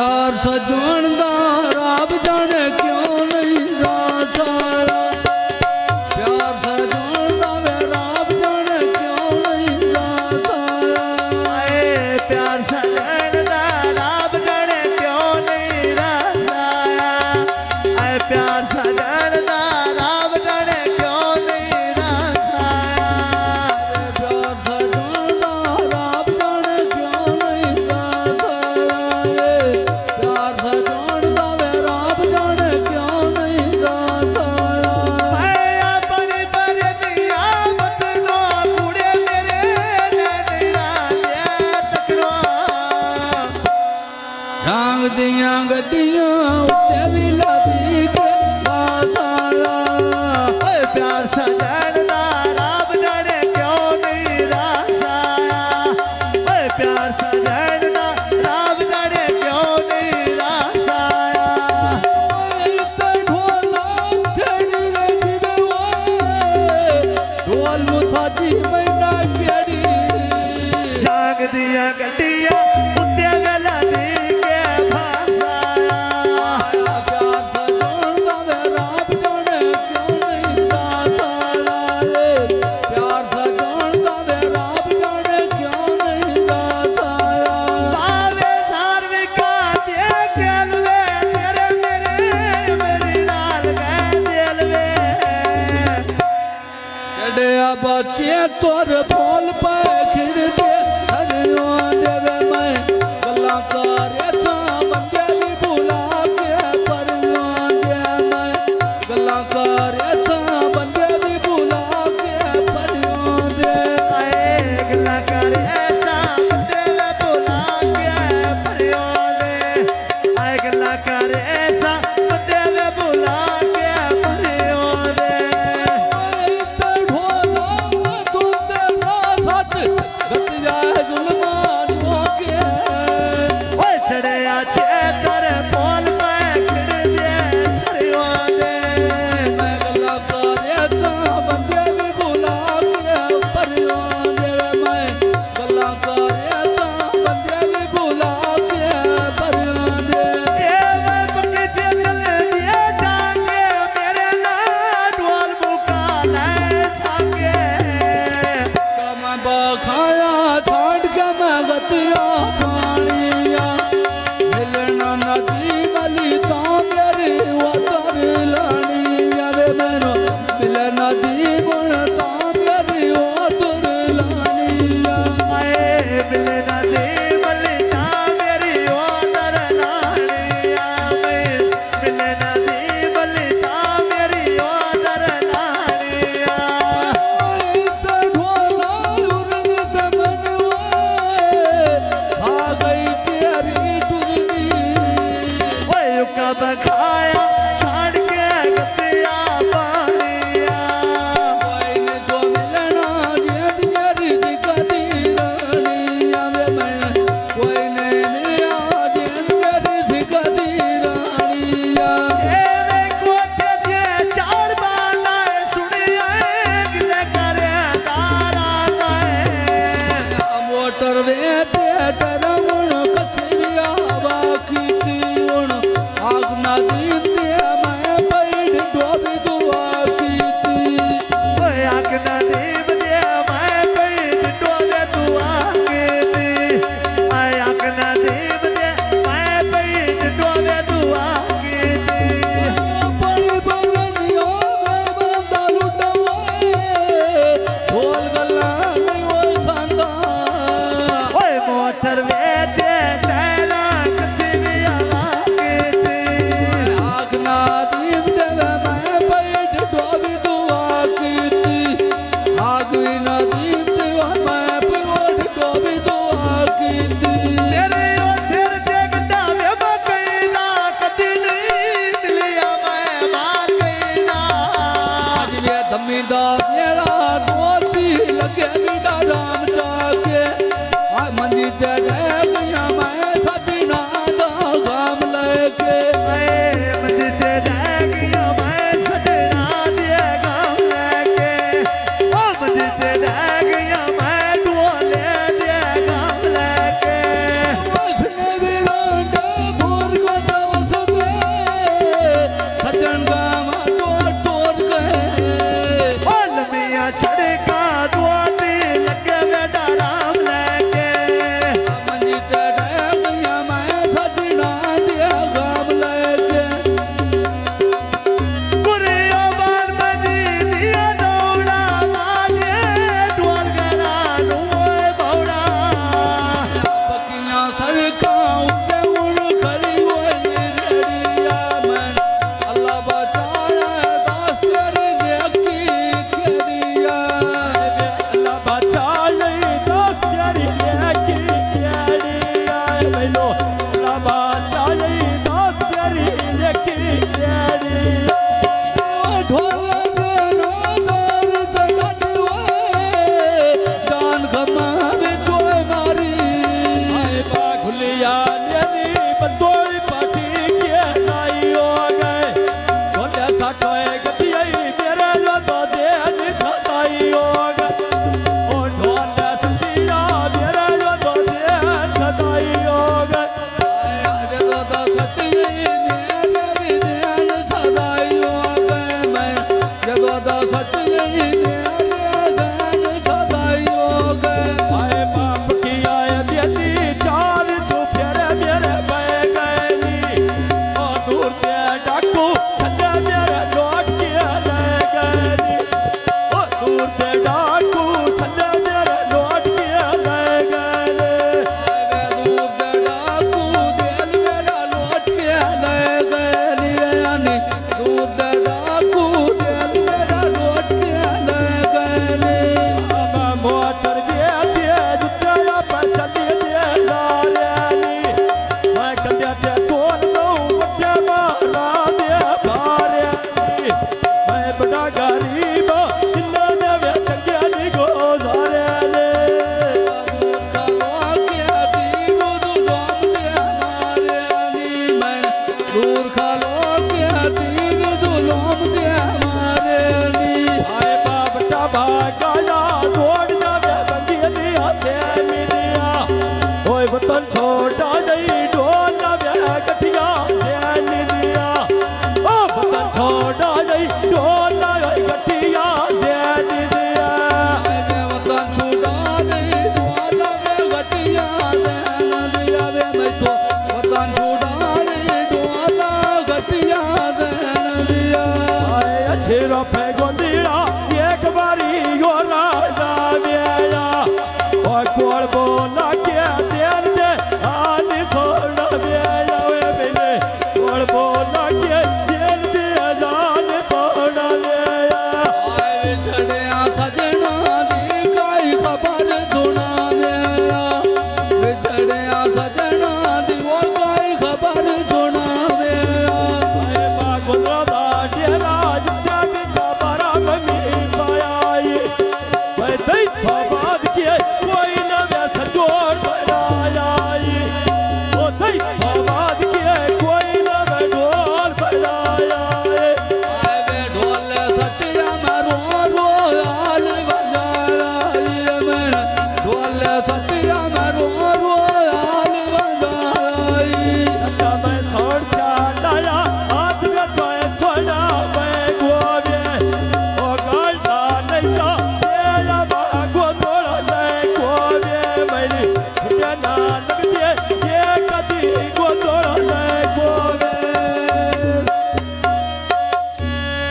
प्यार सजन दा रब जाने क्यों नहीं रासाया प्यार सजन दा वे रब जाने क्यों नहीं रासाया प्यार सजन दा रब जाने क्यों नहीं रासाया प्यार सजन दा रब जाने क्यों नहीं रासाया प्यार सजन दा रब जाने क्यों नहीं रासाया प्यार सजन दा वे रब जाने क्यों नहीं रासाया अपनी परदिया बतनो कुड़े मेरे नैना दे तकरो रंग दियां गड्डियां उत्ते भी लादी के बासाया प्यार सजन दा रब जाने क्यों नहीं रासाया प्यार सजन दा रब जाने क्यों नहीं रासाया ढोल मुथाजी मैना केड़ी जाग दिया गड्डियां उत्ते वेला दी के भासाया प्यार सजन दा वे रब जाने क्यों नहीं रासाया प्यार सजन दा वे रब जाने क्यों नहीं रासाया सावे सारवे का दे चलवे तेरे मेरे मेरी नाल गए दिलवे चढ़िया बच्चे तोर फूल पे खिड़के सरियों देवे मैं गल्ला करे सा बंदे भी बुला के परियों दे मैं गल्ला करे सा बंदे भी बुला के परियों दे गला कर ऐसा बंदे वे बुला के परियों दे गला कर ऐसा बंदे वे बुला के परियों दे ढोला तू तेरा सच गत जाए जुल्मानों के चढ़िया छेतर बोल पे खिड़ दे सरियों दे मैं गल्ला करे सा बंदे भी बुला के परियों दे मैं गल्ला करे सा बंदे भी बुला के परियों दे मैं बगीचे चले दिए डांगे मेरे ना ढोल बुका ले सके कम बखाया छाड़ के मैं गतिया पानिया मिलना नदी मली तो मेरी वतर लानिया वे मैनो मिले नदी बन तो मेरी वतर लानिया आए मिले ना दे मले ना मेरी ओदर लाड़िया मिले ना दे मले ना मेरी ओदर लाड़िया ढोला उर्न ते मनवाए खा गई तेरी टुरनी कब खाया छाड़ के गतिया पानिया कोई ने जो मिलना जेद मेरी जिगरी रानिया वे मैं कोई ने मिला जेद मेरी जिगरी रानिया एवे कोठे जे चार बाना सुनिया गिले करे तारा ताए मोटर वे थिएटर मुन कचरिया बाकी ती उन आग ना दीते मैं बैठ डोबी दुआ की ती आखना दीप दे मैं पैद डोले दुआ के दी आखना दीप दे मैं पैद डोले दुआ के दी बड़ी बरनिया में बंदा लुटवाए ढोल गल्ला नहीं वो संदा मोटर वे दे तेरा किसी भी आवाज के दी आग ना दीप देवे मैं बैठ डोबी दुआ की ती आग भी ना दीप देवे मैं बैठ डोबी दुआ की ती तेरे ओ सिर ते गड्ढा वे मकईना कदी नहीं मिलिया मैं मार गईना आज वे धम्मी दा मेरा डोबी लगे बीड़ा राम चाके आ मंदी ते गया मैं सजना दा गाम लेके मद ते डागिया मैं सजना दे गाँव लेके ओ मद ते डागिया मैं ढोले दे गाँव लेके उसने भी रोंडा छड़िया सजना